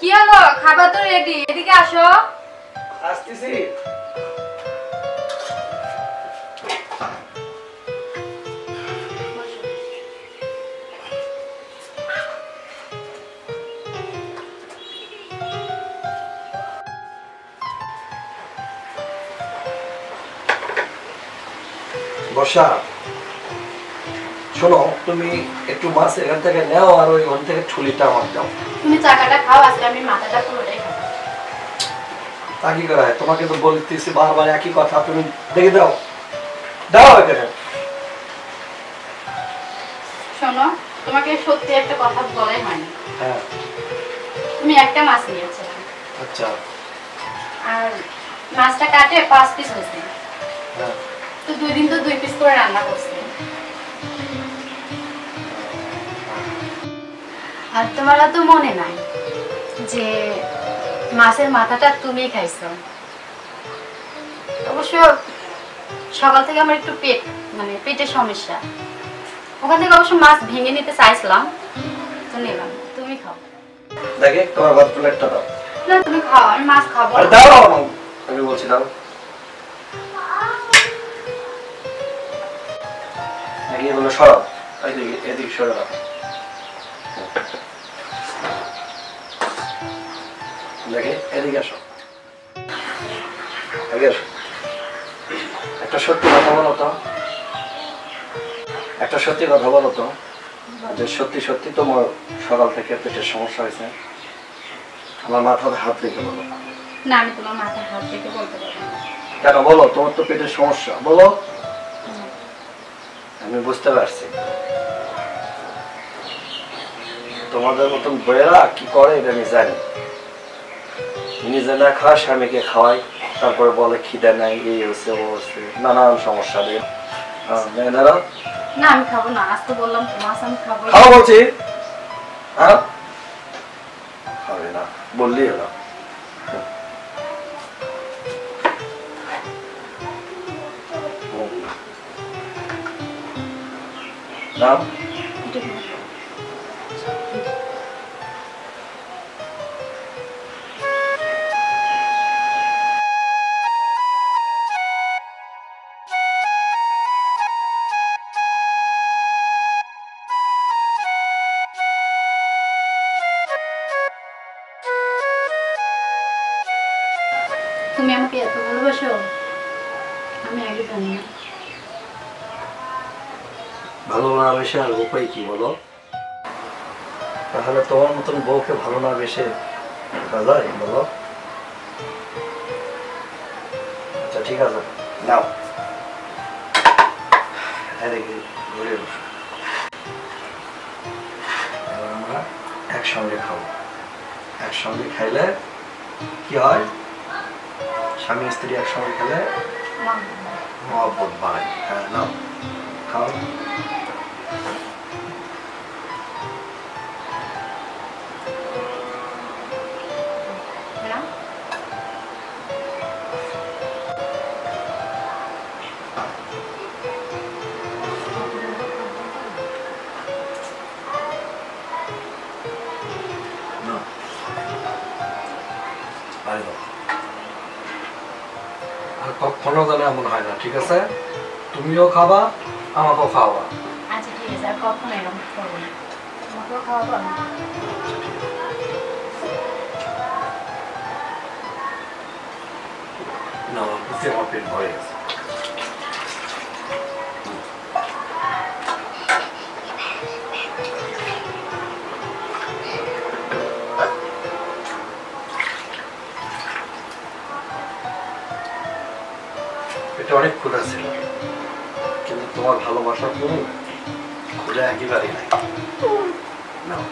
কি হলো? খাবার তো রেডি, এদিকে আসো। আসতেছি। বর্ষা, শোনো, তুমি একটু মাছ এখান থেকে নাও আর ওই ওখান থেকে ছুলিটা আমার দাও। তুমি চাকাটা খাও, আজকে আমি মাথাটা পুরোটাই খাবো। তা কি করা হয়? তোমাকে তো বলতেছি বারবার একই কথা, তুমি দেখে দাও, দাও এখানে। শোনো, তোমাকে সত্যি একটা কথা বলাই হয়নি। হ্যাঁ। তুমি একটা মাছ নিয়েছো। আচ্ছা। আর মাছটা কাটে 5 পিস হয়েছে। হ্যাঁ। তো 2 দিন তো 2 পিস করে রান্না করছি। আর তোমার তো মনে নাই যে মাছের মাথাটা তুমি খাইছো। অবশ্য সকাল থেকে আমার একটু পেটের সমস্যা, ওখান থেকে অবশ্য মাছ ভেঙে নিতে চাইছিলাম, তো নিলাম। তুমি খাও। দেখে তোমার ভাত প্লেটটা দাও। না তুমি খাও, আমি মাছ খাবো। আরে দাও, আমি বলছি দাও। নাকি এগুলো সরাও, এদিকে এদিকে সরে দাও। দেখে এদিকে আসো, এদিকে আসো। একটা সত্যি কথা বলো তো, একটা সত্যি কথা বলো তো, যে সত্যি সত্যি তোমার সকাল থেকে পেটের সমস্যা হয়েছে? আমার মাথায় হাত রেখে বলো। না, আমি তোমার মাথায় হাত রেখে বলতে পারবো না। কেন বলো, তোমার তো পেটের সমস্যা, বলো। আমি বুঝতে পারছি তোমাদের মতন বইয়েরা কি করে, এটা আমি জানি। নিজে না খাওয়া স্বামীকে খাওয়াই, তারপরে বলে খিদে নাই, এই হচ্ছে ও হচ্ছে, নানান সমস্যা দিয়ে। না আমি খাবো না, আজ তো বললাম তো মাছ আমি খাবো। খাওয়া বলছি, হ্যাঁ খাবে না বললি হলো। নাম তুমি আমাকে এত ভালোবাসো, আমি আগে জানি না। ভালো না বেশে আর উপায় কি বলো? তাহলে তোমার মতন বউকে ভালো না বেশে যায় বলো? আচ্ছা ঠিক আছে, নাও এদিকে ঘুরে বসো। এবার আমরা একসঙ্গে খাবো। একসঙ্গে খাইলে কি হয়? স্বামী স্ত্রী একসঙ্গে খেলে মহব্বত বাড়ে। হ্যাঁ নাও খাও। আর কখনো যেন এমন হয় না, ঠিক আছে? তুমিও খাবা, আমাকেও খাওয়াবা। আচ্ছা ঠিক আছে, আর কখনো এরকম করবো না। তোমাকেও খাওয়াবো আমি। না বুঝতে আমার পেট ভরে গেছে। এটা অনেক ক্ষুধা ছিল, কিন্তু তোমার ভালোবাসার জন্য ক্ষুধা একেবারেই নাই। নাও।